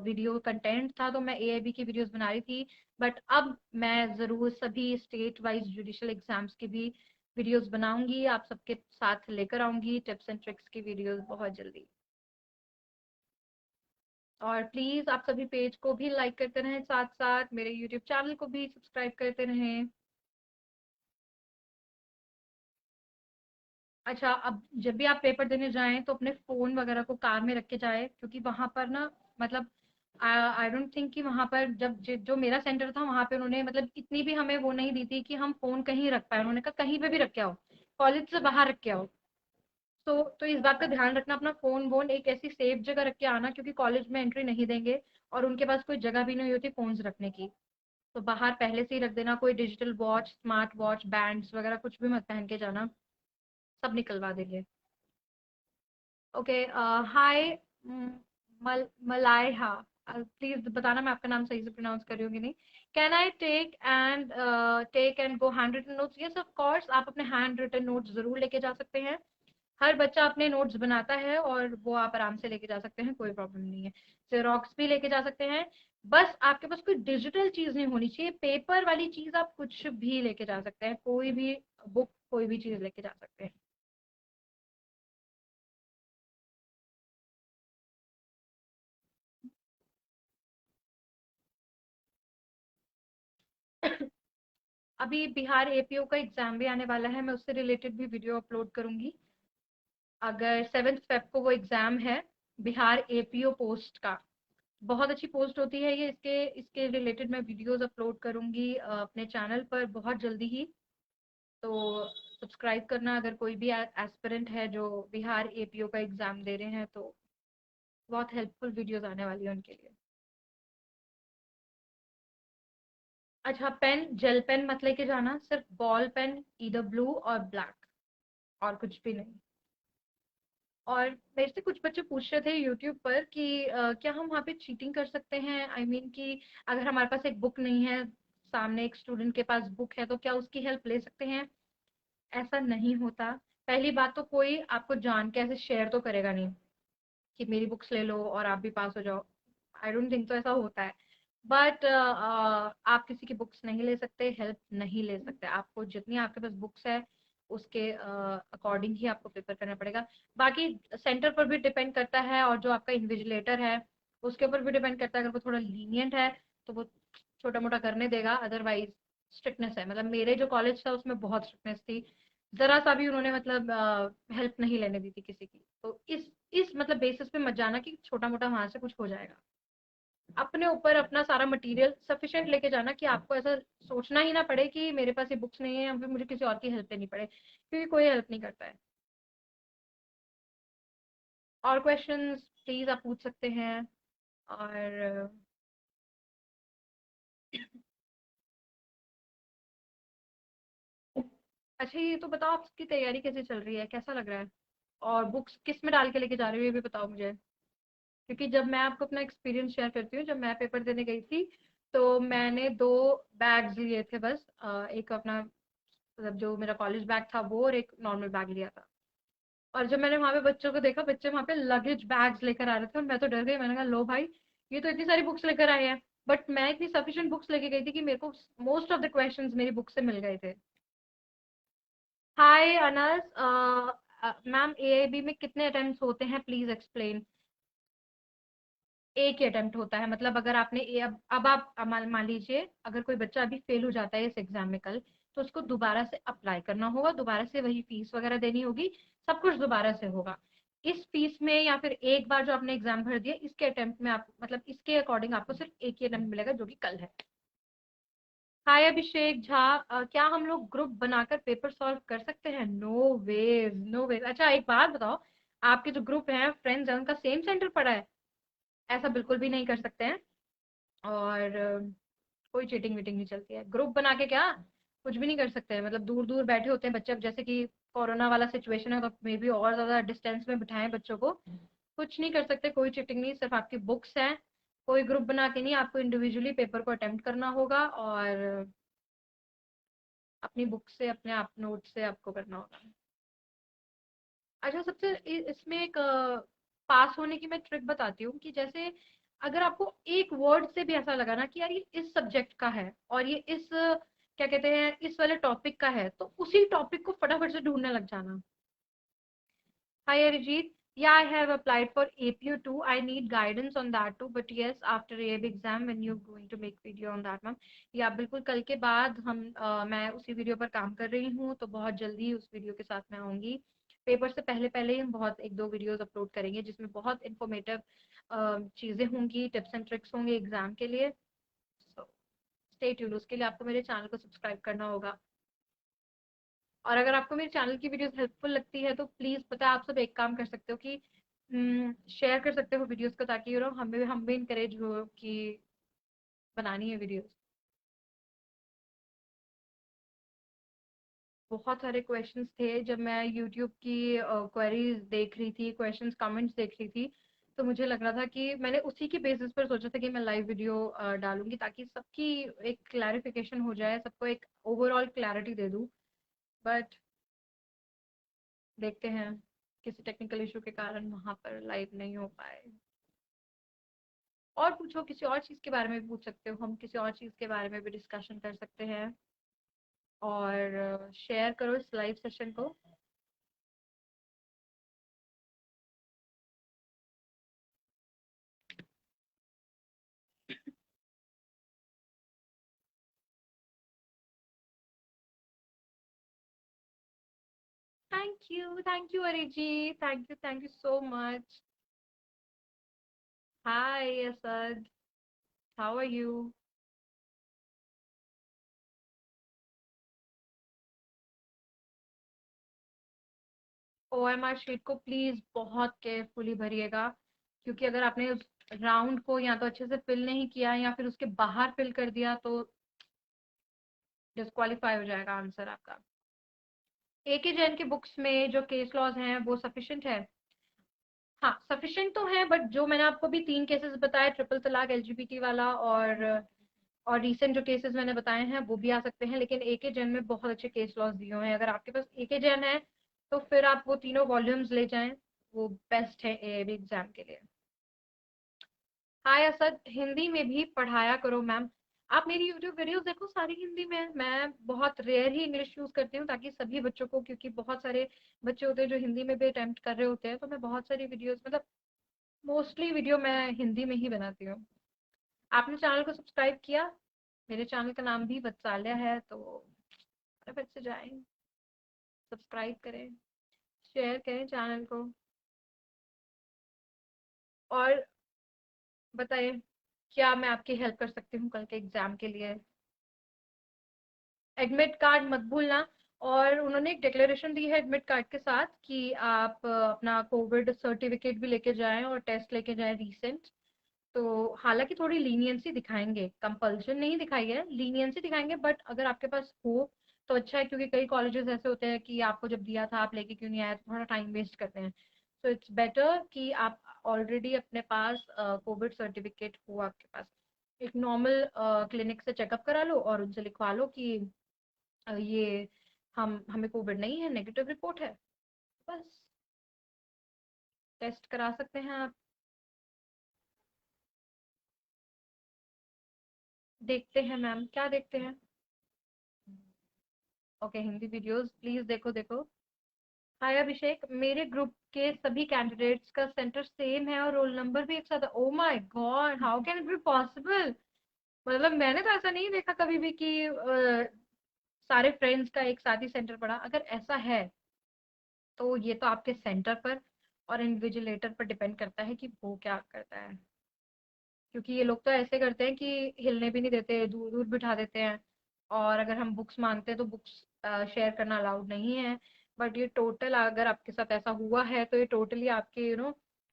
वीडियो कंटेंट था, तो मैं एआईबी की वीडियोस बना रही थी। बट अब मैं जरूर सभी स्टेट वाइज जुडिशियल एग्जाम्स की भी वीडियोस बनाऊंगी, आप सबके साथ लेकर आऊंगी टिप्स एंड ट्रिक्स की वीडियोस बहुत जल्दी। और प्लीज आप सभी पेज को भी लाइक करते रहें, साथ साथ मेरे यूट्यूब चैनल को भी सब्सक्राइब करते रहें। अच्छा, अब जब भी आप पेपर देने जाएं तो अपने फोन वगैरह को कार में रख के जाएं, क्योंकि वहां पर ना, मतलब आई डोंट थिंक कि वहां पर जब जो मेरा सेंटर था वहां पे उन्होंने मतलब इतनी भी हमें वो नहीं दी थी कि हम फोन कहीं रख पाए। उन्होंने कहा कहीं पे भी रख के आओ, कॉलेज से बाहर रख के आओ। तो इस बात का ध्यान रखना, अपना फोन वोन एक ऐसी सेफ जगह रख के आना, क्योंकि कॉलेज में एंट्री नहीं देंगे और उनके पास कोई जगह भी नहीं होती फोन्स रखने की। तो बाहर पहले से ही रख देना। कोई digital watch, smart watch, bands वगैरह कुछ भी मत पहन के जाना, सब निकलवा देंगे। ओके। हाय मलाइहा, प्लीज बताना मैं आपका नाम सही से प्रोनाउंस कर रही हूँ कि नहीं। Can I take and go hand written notes? Yes of course, आप अपने हैंड रिटन नोट्स जरूर लेके जा सकते हैं। हर बच्चा अपने नोट्स बनाता है और वो आप आराम से लेके जा सकते हैं, कोई प्रॉब्लम नहीं है। जेरोक्स भी लेके जा सकते हैं। बस आपके पास कोई डिजिटल चीज नहीं होनी चाहिए, पेपर वाली चीज आप कुछ भी लेके जा सकते हैं, कोई भी बुक, कोई भी चीज लेके जा सकते हैं। अभी बिहार एपीओ का एग्जाम भी आने वाला है, मैं उससे रिलेटेड भी वीडियो अपलोड करूंगी। अगर 7 फेब को वो एग्जाम है, बिहार एपीओ पोस्ट का। बहुत अच्छी पोस्ट होती है ये। इसके इसके रिलेटेड मैं वीडियोस अपलोड करूंगी अपने चैनल पर बहुत जल्दी ही। तो सब्सक्राइब करना, अगर कोई भी एस्पिरेंट है जो बिहार एपीओ का एग्जाम दे रहे हैं तो बहुत हेल्पफुल वीडियोस आने वाली है उनके लिए। अच्छा, पेन, जेल पेन मत लेके जाना, सिर्फ बॉल पेन, इधर ब्लू और ब्लैक, और कुछ भी नहीं। और मेरे से कुछ बच्चे पूछ रहे थे यूट्यूब पर कि क्या हम वहाँ पे चीटिंग कर सकते हैं, आई मीन कि अगर हमारे पास एक बुक नहीं है, सामने एक स्टूडेंट के पास बुक है, तो क्या उसकी हेल्प ले सकते हैं? ऐसा नहीं होता। पहली बात तो कोई आपको जान के ऐसे शेयर तो करेगा नहीं कि मेरी बुक्स ले लो और आप भी पास हो जाओ। आई डोंट थिंक तो ऐसा होता है। बट आप किसी की बुक्स नहीं ले सकते, हेल्प नहीं ले सकते। आपको जितनी आपके पास बुक्स है उसके अकॉर्डिंग ही आपको पेपर करना पड़ेगा। बाकी सेंटर पर भी डिपेंड करता है, और जो आपका इन्विजिलेटर है उसके ऊपर भी डिपेंड करता है। अगर वो थोड़ा लीनियंट है तो वो छोटा मोटा करने देगा, अदरवाइज स्ट्रिक्टनेस है। मतलब मेरे जो कॉलेज था उसमें बहुत स्ट्रिक्टनेस थी। जरा सा भी उन्होंने मतलब हेल्प नहीं लेने दी थी किसी की। तो इस मतलब बेसिस पे मत जाना कि छोटा मोटा वहां से कुछ हो जाएगा। अपने ऊपर अपना सारा मटेरियल सफिशिएंट लेके जाना कि आपको ऐसा सोचना ही ना पड़े कि मेरे पास ये बुक्स नहीं है या फिर मुझे किसी और की हेल्प लेनी पड़े, क्योंकि कोई हेल्प नहीं करता है। और क्वेश्चंस प्लीज आप पूछ सकते हैं। और अच्छा, ये तो बताओ आपकी तैयारी कैसे चल रही है, कैसा लग रहा है? और बुक्स किस में डाल के लेके जा रही हो ये भी बताओ मुझे। क्योंकि जब मैं आपको अपना एक्सपीरियंस शेयर करती हूँ, जब मैं पेपर देने गई थी तो मैंने 2 बैग्स लिए थे बस। एक अपना मतलब जो मेरा कॉलेज बैग था वो, और एक नॉर्मल बैग लिया था। और जब मैंने वहां पे बच्चों को देखा, बच्चे वहां पे लगेज बैग्स लेकर आ रहे थे, और मैं तो डर गई। मैंने कहा लो भाई, ये तो इतनी सारी बुक्स लेकर आए हैं। बट मैं इतनी सफिशिएंट बुक्स लेके गई थी कि मेरे को मोस्ट ऑफ द क्वेश्चंस मेरी बुक से मिल गए थे। हाय अनस, मैम एआईबी में कितने अटेम्प्ट होते हैं, प्लीज एक्सप्लेन। एक ही अटेम्प्ट होता है। मतलब अगर आपने अब आप मान लीजिए अगर कोई बच्चा अभी फेल हो जाता है इस एग्जाम में कल, तो उसको दोबारा से अप्लाई करना होगा, दोबारा से वही फीस वगैरह देनी होगी, सब कुछ दोबारा से होगा। इस फीस में या फिर एक बार जो आपने एग्जाम भर दिया इसके अटेम्प्ट में आप मतलब इसके अकॉर्डिंग आपको सिर्फ एक ही अटेम्प्ट मिलेगा जो कि कल है। हाय अभिषेक झा, क्या हम लोग ग्रुप बनाकर पेपर सॉल्व कर सकते हैं? नो वे, नो वे। अच्छा एक बात बताओ, आपके जो ग्रुप हैं, फ्रेंड्स हैं, उनका सेम सेंटर पड़ा है? ऐसा बिल्कुल भी नहीं कर सकते हैं। और कोई चीटिंग वीटिंग नहीं चलती है। ग्रुप बना के क्या कुछ भी नहीं कर सकते हैं। मतलब दूर दूर बैठे होते हैं बच्चे, अब जैसे कि कोरोना वाला सिचुएशन है तो मे बी और ज्यादा डिस्टेंस में बिठाएं बच्चों को। कुछ नहीं कर सकते, कोई चीटिंग नहीं, सिर्फ आपकी बुक्स हैं। कोई ग्रुप बना के नहीं, आपको इंडिविजुअली पेपर को अटेम्प्ट करना होगा, और अपनी बुक से अपने आप नोट से आपको करना होगा। अच्छा, सबसे इसमें एक पास होने की मैं ट्रिक बताती हूँ कि जैसे अगर आपको एक वर्ड से भी ऐसा लगा ना कि यार ये इस सब्जेक्ट का है और ये इस क्या कहते हैं इस वाले टॉपिक का है, तो उसी टॉपिक को फटाफट से ढूंढने लग जाना। Hi Arijit. Yeah, I have applied for APU too. I need guidance on that too. But yes, after AIB exam, when you're going to make video on that, ma'am. या बिल्कुल कल के बाद मैं उसी वीडियो पर काम कर रही हूँ, तो बहुत जल्दी उस वीडियो के साथ मैं आऊंगी। पेपर से पहले पहले ही हम बहुत एक दो वीडियोस अपलोड करेंगे जिसमें बहुत इंफॉर्मेटिव चीजें होंगी, टिप्स एंड ट्रिक्स होंगे एग्जाम के लिए। सो स्टे ट्यून्ड, उसके लिए आपको मेरे चैनल को सब्सक्राइब करना होगा। और अगर आपको मेरे चैनल की वीडियोस हेल्पफुल लगती है तो प्लीज पता है आप सब एक काम कर सकते हो कि शेयर कर सकते हो वीडियोस को, ताकि हम भी इंकरेज हो कि बनानी है वीडियोस। बहुत सारे क्वेश्चंस थे जब मैं यूट्यूब की क्वेरीज देख रही थी, क्वेश्चंस कमेंट्स देख रही थी, तो मुझे लग रहा था कि मैंने उसी की बेसिस पर सोचा था कि मैं लाइव वीडियो डालूंगी ताकि सबकी एक क्लैरिफिकेशन हो जाए, सबको एक ओवरऑल क्लैरिटी दे दूं। बट देखते हैं, किसी टेक्निकल इशू के कारण वहां पर लाइव नहीं हो पाए। और पूछो, किसी और चीज के बारे में भी पूछ सकते हो, हम किसी और चीज के बारे में भी डिस्कशन कर सकते हैं। और शेयर करो इस लाइव सेशन को। Thank you Arijit, thank you so much. Hi Asad, how are you? OMR sheet को प्लीज बहुत केयरफुली भरिएगा, क्योंकि अगर आपने उस राउंड को या तो अच्छे से फिल नहीं किया या फिर उसके बाहर फिल कर दिया तो डिस्क्वालीफाई हो जाएगा आंसर आपका. ए के जैन की बुक्स में जो केस लॉज हैं वो सफिशिएंट है. हाँ सफिशिएंट तो है, बट जो मैंने आपको भी 3 केसेस बताए, ट्रिपल तलाक, एलजीबीटी वाला और रीसेंट जो केसेस मैंने बताए हैं वो भी आ सकते हैं, लेकिन ए के जैन में बहुत अच्छे केस लॉज दिए हुए हैं. अगर आपके पास ए के जैन है तो फिर आप वो तीनों वॉल्यूम्स ले जाएं, वो बेस्ट है एबी एग्जाम के लिए. हाय असद, हिंदी में भी पढ़ाया करो मैम. आप मेरी यूट्यूब वीडियोस देखो, सारी हिंदी में. मैं बहुत रेयर ही इंग्लिश यूज करती हूँ ताकि सभी बच्चों को, क्योंकि बहुत सारे बच्चे होते हैं जो हिंदी में भी अटेम्प्ट कर रहे होते हैं, तो मैं बहुत सारी वीडियोस, मतलब मोस्टली वीडियो मैं हिंदी में ही बनाती हूँ. आपने चैनल को सब्सक्राइब किया? मेरे चैनल का नाम भी वत्साल्या है, तो फटाफट से जाएं, सब्सक्राइब करें, शेयर करें चैनल को. और बताइए, क्या मैं आपकी हेल्प कर सकती हूँ कल के एग्जाम के लिए? एडमिट कार्ड मत भूलना. और उन्होंने एक डिक्लेरेशन दी है एडमिट कार्ड के साथ कि आप अपना कोविड सर्टिफिकेट भी लेके जाएं और टेस्ट लेके जाएं रीसेंट. तो हालांकि थोड़ी लीनियंसी दिखाएंगे, कंपल्शन नहीं दिखाई है, लीनियंसी दिखाएंगे, बट अगर आपके पास हो तो अच्छा है, क्योंकि कई कॉलेजेस ऐसे होते हैं कि आपको जब दिया था आप लेके क्यों नहीं आए, तो थोड़ा टाइम वेस्ट करते हैं. सो इट्स बेटर कि आप ऑलरेडी अपने पास कोविड सर्टिफिकेट हो आपके पास. एक नॉर्मल क्लिनिक से चेकअप करा लो और उनसे लिखवा लो कि ये हम हमें कोविड नहीं है, नेगेटिव रिपोर्ट है, बस. टेस्ट करा सकते हैं आप. देखते हैं मैम, क्या देखते हैं? ओके, हिंदी वीडियोस प्लीज देखो देखो. हाय अभिषेक, मेरे ग्रुप के सभी कैंडिडेट्स का सेंटर सेम है और रोल नंबर भी एक साथ है. Oh my God, how can it be possible? मतलब मैंने तो ऐसा नहीं देखा कभी भी कि सारे फ्रेंड्स का एक साथ ही सेंटर पड़ा. अगर ऐसा है तो ये तो आपके सेंटर पर और इन्विजिलेटर पर डिपेंड करता है कि वो क्या करता है, क्योंकि ये लोग तो ऐसे करते हैं कि हिलने भी नहीं देते, दूर दूर बिठा देते हैं. और अगर हम बुक्स मांगते हैं तो बुक्स शेयर करना अलाउड नहीं है. बट ये टोटल, अगर आपके साथ ऐसा हुआ है तो ये टोटली आपके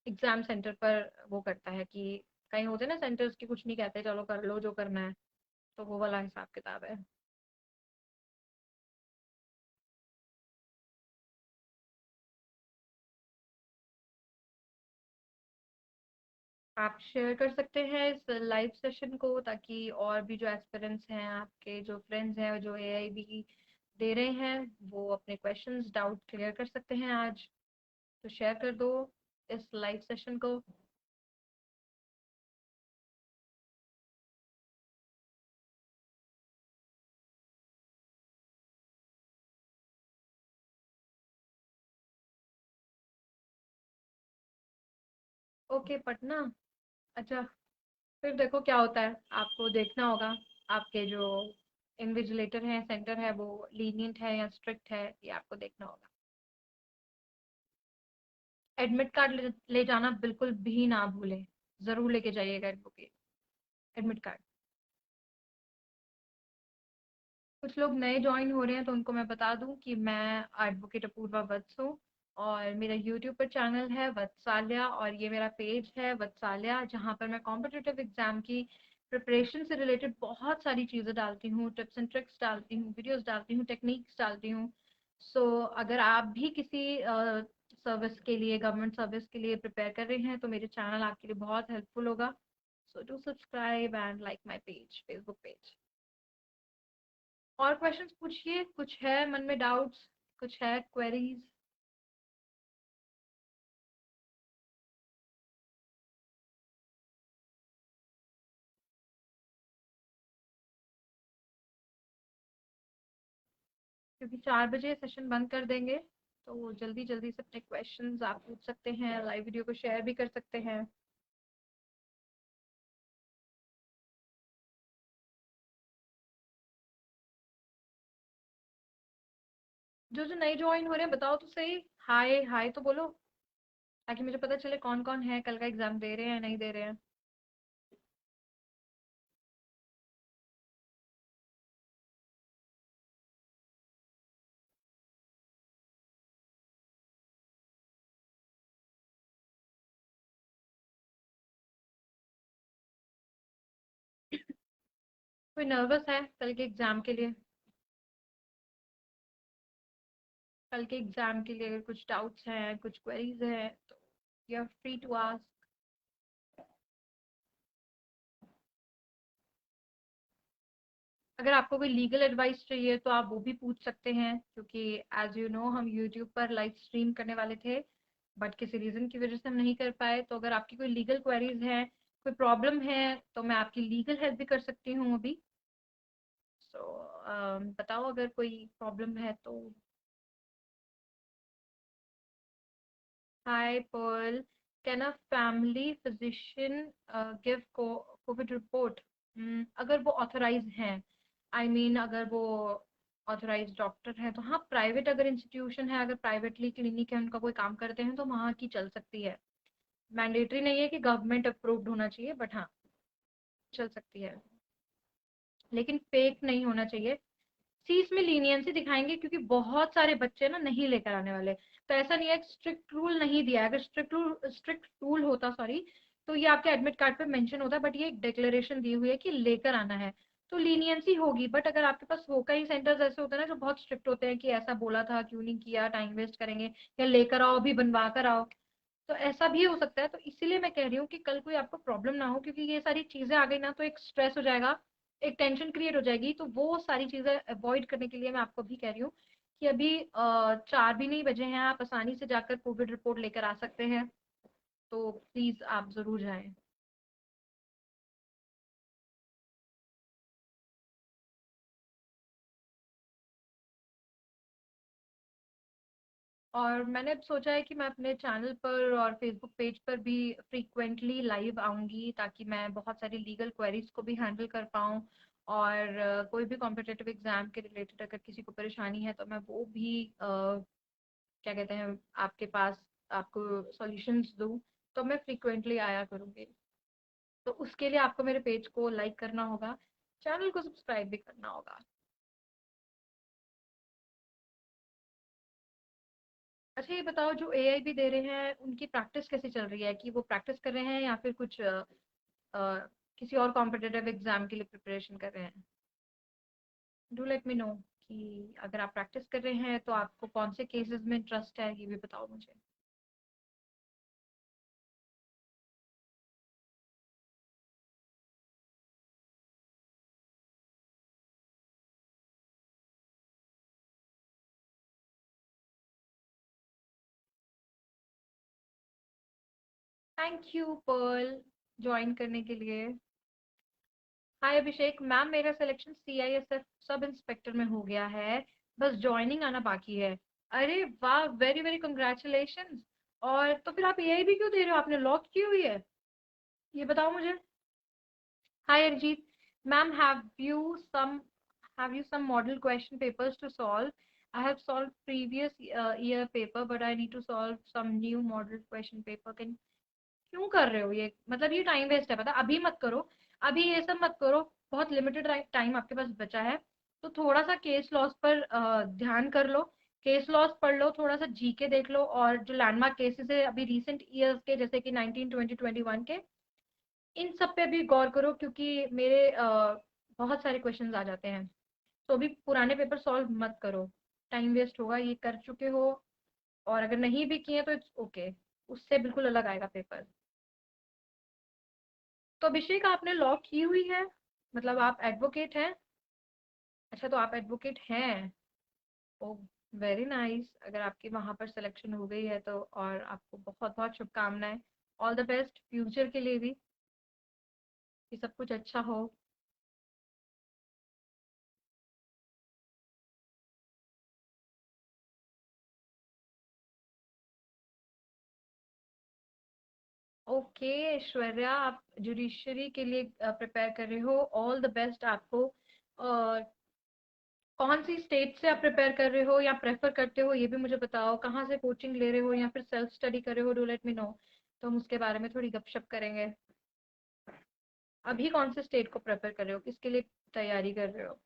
एग्जाम सेंटर पर वो करता है कि कहीं होते हैं ना सेंटर्स की कुछ नहीं कहते, चलो कर लो जो करना है. तो वो वाला हिसाब किताब है. आप शेयर कर सकते हैं इस लाइव सेशन को, ताकि और भी जो एस्पिरेंट्स हैं, आपके जो फ्रेंड्स हैं जो एआईबी दे रहे हैं, वो अपने क्वेश्चंस डाउट क्लियर कर सकते हैं आज. तो शेयर कर दो इस लाइव सेशन को. ओके पटना, अच्छा. फिर देखो क्या होता है, आपको देखना होगा. आपके जो इन्विजिलेटर हैं, सेंटर है, वो लीनियंट है या स्ट्रिक्ट है, ये आपको देखना होगा. एडमिट कार्ड ले जाना बिल्कुल भी ना भूलें, जरूर लेके जाइएगा एडमिट कार्ड. कुछ लोग नए ज्वाइन हो रहे हैं तो उनको मैं बता दूं कि मैं एडवोकेट अपूर्वा वत्स हूँ, और मेरा यूट्यूब पर चैनल है वत्साल्या, और ये मेरा पेज है वत्साल्या, जहाँ पर मैं कॉम्पिटिटिव एग्जाम की प्रिपरेशन से रिलेटेड बहुत सारी चीज़ें डालती हूँ, टिप्स एंड ट्रिक्स डालती हूँ, वीडियोस डालती हूँ, टेक्निक्स डालती हूँ. सो अगर आप भी किसी सर्विस के लिए, गवर्नमेंट सर्विस के लिए प्रिपेयर कर रहे हैं, तो मेरे चैनल आपके लिए बहुत हेल्पफुल होगा. So do subscribe and like my page, Facebook page. और क्वेश्चंस पूछिए, कुछ है मन में डाउट्स, कुछ है क्वेरीज? क्योंकि 4 बजे सेशन बंद कर देंगे, तो जल्दी जल्दी से अपने क्वेश्चंस आप पूछ सकते हैं, लाइव वीडियो को शेयर भी कर सकते हैं. जो जो नए ज्वाइन हो रहे हैं बताओ तो सही, हाय हाय तो बोलो, ताकि मुझे पता चले कौन कौन है, कल का एग्जाम दे रहे हैं नहीं दे रहे हैं। कोई नर्वस है कल के एग्जाम के लिए? कल के एग्जाम के लिए अगर कुछ डाउट्स हैं, कुछ क्वेरीज हैं, तो you are free to ask. अगर आपको कोई लीगल एडवाइस चाहिए तो आप वो भी पूछ सकते हैं, क्योंकि एज यू नो हम यूट्यूब पर लाइव स्ट्रीम करने वाले थे, बट किसी रीजन की वजह से हम नहीं कर पाए। तो अगर आपकी कोई लीगल क्वेरीज हैं, कोई प्रॉब्लम है, तो मैं आपकी लीगल हेल्प भी कर सकती हूँ अभी। सो बताओ अगर कोई प्रॉब्लम है तो। Hi Pearl, can a family physician give Covid report? अगर वो ऑथराइज हैं, आई मीन अगर वो ऑथराइज डॉक्टर है तो हाँ, प्राइवेट अगर इंस्टीट्यूशन है, अगर प्राइवेटली क्लिनिक है, उनका कोई काम करते हैं तो वहाँ की चल सकती है। मैंडेटरी नहीं है कि गवर्नमेंट अप्रूव्ड होना चाहिए, बट हाँ, चल सकती है। लेकिन फेक नहीं होना चाहिए। सी इसमें लीनियंसी दिखाएंगे, क्योंकि बहुत सारे बच्चे ना नहीं लेकर आने वाले। तो ऐसा नहीं है, स्ट्रिक्ट रूल नहीं दिया है। अगर स्ट्रिक्ट रूल होता, सॉरी, तो ये आपके एडमिट कार्ड पे मेंशन होता है, बट ये एक डिक्लेरेशन दी हुई है कि लेकर आना है, तो लीनियंसी होगी। बट अगर आपके पास हो, कई सेंटर्स ऐसे होते हैं ना जो बहुत स्ट्रिक्ट होते हैं कि ऐसा बोला था क्यों नहीं किया, टाइम वेस्ट करेंगे, या लेकर आओ अभी बनवा कर आओ। तो ऐसा भी हो सकता है। तो इसीलिए मैं कह रही हूँ कि कल कोई आपको प्रॉब्लम ना हो, क्योंकि ये सारी चीजें आ गई ना तो एक स्ट्रेस हो जाएगा, एक टेंशन क्रिएट हो जाएगी। तो वो सारी चीजें अवॉइड करने के लिए मैं आपको भी कह रही हूँ कि अभी 4 भी नहीं बजे हैं, आप आसानी से जाकर कोविड रिपोर्ट लेकर आ सकते हैं। तो प्लीज आप जरूर जाएं। और मैंने अब सोचा है कि मैं अपने चैनल पर और फेसबुक पेज पर भी फ्रीक्वेंटली लाइव आऊंगी, ताकि मैं बहुत सारी लीगल क्वेरीज को भी हैंडल कर पाऊँ। और कोई भी कॉम्पिटिटिव एग्जाम के रिलेटेड अगर किसी को परेशानी है तो मैं वो भी क्या कहते हैं, आपके पास आपको सॉल्यूशंस दूँ। तो मैं फ्रीक्वेंटली आया करूंगी। तो उसके लिए आपको मेरे पेज को लाइक करना होगा, चैनल को सब्सक्राइब भी करना होगा। अच्छा ये बताओ, जो एआई भी दे रहे हैं उनकी प्रैक्टिस कैसी चल रही है? कि वो प्रैक्टिस कर रहे हैं या फिर कुछ किसी और कॉम्पिटिटिव एग्जाम के लिए प्रिपरेशन कर रहे हैं? डू लेट मी नो कि अगर आप प्रैक्टिस कर रहे हैं तो आपको कौन से केसेस में इंटरेस्ट है, ये भी बताओ मुझे। थैंक यू पर्ल, ज्वाइन करने के लिए। हाय अभिषेक मैम, मेरा सिलेक्शन सीआईएसएफ सब इंस्पेक्टर में हो गया है, बस ज्वाइनिंग आना बाकी है। अरे वाह, वेरी वेरी कंग्रेचुलेशन। और तो फिर आप एआई भी क्यों दे रहे हो? आपने लॉक की हुई है? ये बताओ मुझे। Hi Arjit, ma'am, have you some model question papers to solve? I have solved previous year paper, but I need to solve some new model question paper. Can क्यों कर रहे हो ये? मतलब ये टाइम वेस्ट है, पता? अभी मत करो, अभी ये सब मत करो। बहुत लिमिटेड टाइम आपके पास बचा है। तो थोड़ा सा केस लॉस पर ध्यान कर लो, केस लॉस पढ़ लो, थोड़ा सा जीके देख लो, और जो लैंडमार्क केसेस है अभी रिसेंट ईयर्स के, जैसे कि 19, 20, 21 के, इन सब पे भी गौर करो, क्योंकि मेरे बहुत सारे क्वेश्चंस आ जाते हैं। तो अभी पुराने पेपर सॉल्व मत करो, टाइम वेस्ट होगा, ये कर चुके हो। और अगर नहीं भी किए तो इट्स ओके, उससे बिल्कुल अलग आएगा पेपर। तो अभिषेक आपने लॉ की हुई है, मतलब आप एडवोकेट हैं? अच्छा, तो आप एडवोकेट हैं। ओ, वेरी नाइस। अगर आपकी वहां पर सिलेक्शन हो गई है तो और आपको बहुत बहुत शुभकामनाएं। ऑल द बेस्ट फ्यूचर के लिए भी, कि सब कुछ अच्छा हो। ओके ऐश्वर्या, आप जुडिशरी के लिए प्रिपेयर कर रहे हो, ऑल द बेस्ट आपको। कौन सी स्टेट से आप प्रिपेयर कर रहे हो या प्रेफर करते हो ये भी मुझे बताओ। कहाँ से कोचिंग ले रहे हो या फिर सेल्फ स्टडी कर रहे हो, डू लेट मी नो। तो हम उसके बारे में थोड़ी गपशप करेंगे। अभी कौन से स्टेट को प्रेफर कर रहे हो, किसके लिए तैयारी कर रहे हो।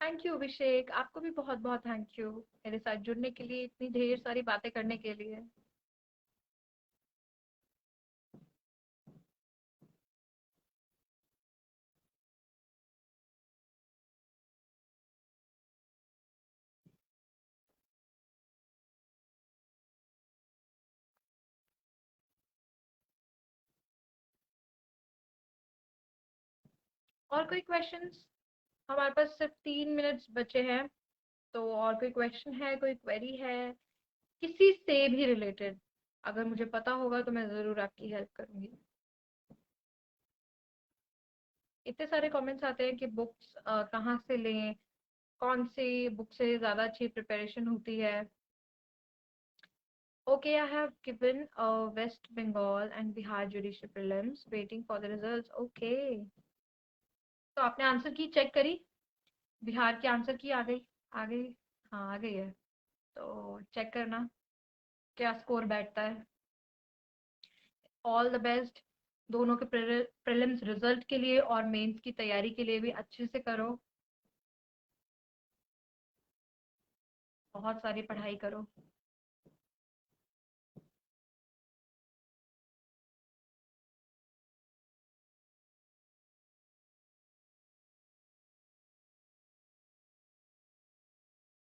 थैंक यू अभिषेक, आपको भी बहुत बहुत थैंक यू मेरे साथ जुड़ने के लिए, इतनी ढेर सारी बातें करने के लिए। और कोई क्वेश्चंस। हमारे पास सिर्फ 3 मिनट्स बचे हैं। तो और कोई क्वेश्चन है, कोई क्वेरी है किसी से भी रिलेटेड, अगर मुझे पता होगा तो मैं जरूर आपकी हेल्प करूंगी। इतने सारे कमेंट्स आते हैं कि बुक्स कहाँ से लें, कौन सी बुक से ज़्यादा अच्छी प्रिपरेशन होती है। Okay, I have given West Bengal and Bihar judicial prelims, waiting for the results. Okay, तो आपने आंसर की चेक करी, बिहार की आंसर की आ गई। आ गई। हाँ आ गई है। तो चेक करना क्या स्कोर बैठता है। All the best. दोनों के प्रीलिम्स रिजल्ट के लिए और मेंस की तैयारी के लिए भी अच्छे से करो। बहुत सारी पढ़ाई करो।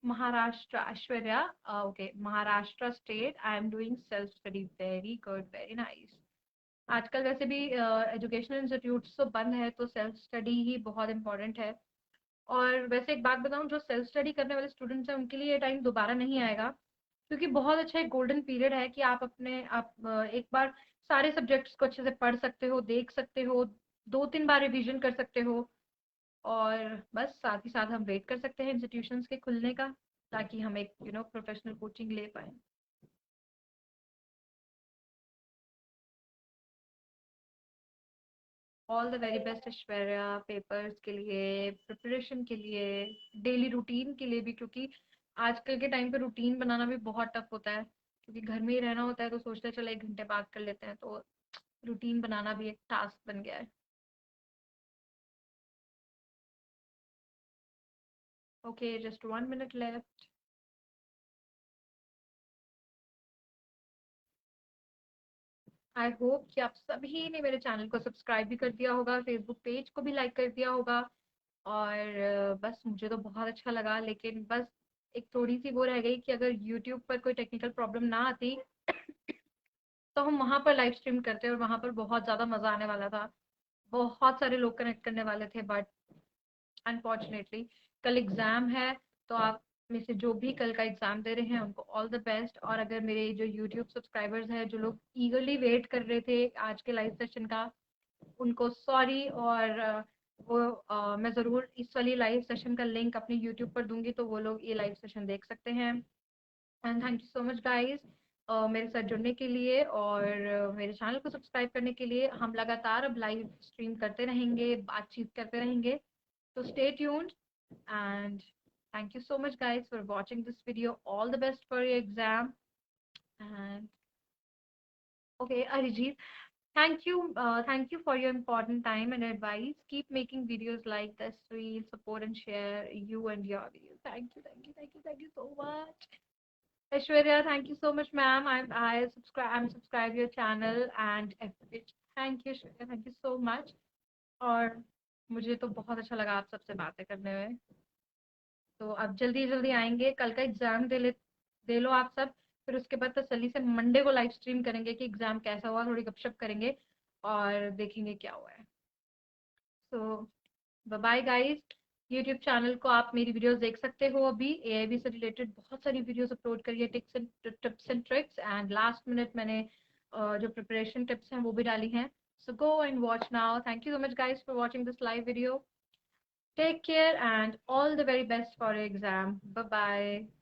Maharashtra, Ashwarya. Okay, Maharashtra state. I am doing self study. Very good, very nice. आजकल वैसे भी एजुकेशनल इंस्टीट्यूट्स तो बंद है, तो सेल्फ स्टडी ही बहुत इंपॉर्टेंट है। और वैसे एक बात बताऊं, जो सेल्फ स्टडी करने वाले स्टूडेंट्स हैं उनके लिए ये टाइम दोबारा नहीं आएगा, क्योंकि बहुत अच्छा एक गोल्डन पीरियड है कि आप एक बार सारे सब्जेक्ट्स को अच्छे से पढ़ सकते हो, देख सकते हो, 2-3 बार रिवीजन कर सकते हो। और बस साथ ही साथ हम वेट कर सकते हैं इंस्टीट्यूशंस के खुलने का, ताकि हम एक प्रोफेशनल कोचिंग ले पाए। All the very best Aishwarya, papers के लिए, प्रिपरेशन के लिए, डेली रूटीन के लिए भी, क्योंकि आजकल के टाइम पे रूटीन बनाना भी बहुत टफ होता है, क्योंकि घर में ही रहना होता है तो सोचते हैं चलो 1 घंटे बात कर लेते हैं, तो रूटीन बनाना भी एक टास्क बन गया है। Okay, just 1 minute left. I hope कि आप सभी ने मेरे चैनल को सब्सक्राइब भी कर दिया होगा, फेसबुक पेज को भी लाइक कर दिया होगा। और बस मुझे तो बहुत अच्छा लगा, लेकिन बस एक थोड़ी सी वो रह गई कि अगर यूट्यूब पर कोई टेक्निकल प्रॉब्लम ना आती तो हम वहां पर लाइव स्ट्रीम करते और वहां पर बहुत ज्यादा मजा आने वाला था, बहुत सारे लोग कनेक्ट करने वाले थे। बट अनफॉर्चुनेटली कल एग्जाम है, तो आप में से जो भी कल का एग्जाम दे रहे हैं उनको ऑल द बेस्ट। और अगर मेरे जो यूट्यूब सब्सक्राइबर्स हैं, जो लोग ईगरली वेट कर रहे थे आज के लाइव सेशन का, उनको सॉरी। और मैं ज़रूर इस वाली लाइव सेशन का लिंक अपने यूट्यूब पर दूंगी, तो वो लोग ये लाइव सेशन देख सकते हैं। And thank you so much guys मेरे साथ जुड़ने के लिए और मेरे चैनल को सब्सक्राइब करने के लिए। हम लगातार अब लाइव स्ट्रीम करते रहेंगे, बातचीत करते रहेंगे, तो stay tuned and thank you so much guys for watching this video. All the best for your exam. And okay, Arijit, thank you for your important time and advice. Keep making videos like this. We'll support and share you and your videos. Thank you so much. Aishwarya, thank you so much, ma'am. I'm subscribe your channel and thank you, Aishwarya. Thank you so much. और मुझे तो बहुत अच्छा लगा आप सबसे बातें करने में। तो अब जल्दी जल्दी आएंगे, कल का एग्जाम दे लो आप सब। फिर उसके बाद तसल्ली से मंडे को लाइव स्ट्रीम करेंगे कि एग्जाम कैसा हुआ, थोड़ी गपशप करेंगे और देखेंगे क्या हुआ है। सो बाय गाइस। यूट्यूब चैनल को आप मेरी वीडियोस देख सकते हो, अभी एआईबी से रिलेटेड बहुत सारी वीडियोस अपलोड करी है, tips and tricks. And last minute मैंने जो प्रिपरेशन टिप्स हैं वो भी डाली हैं। So go and watch now. Thank you so much, guys, for watching this live video. Take care and all the very best for your exam. Bye bye.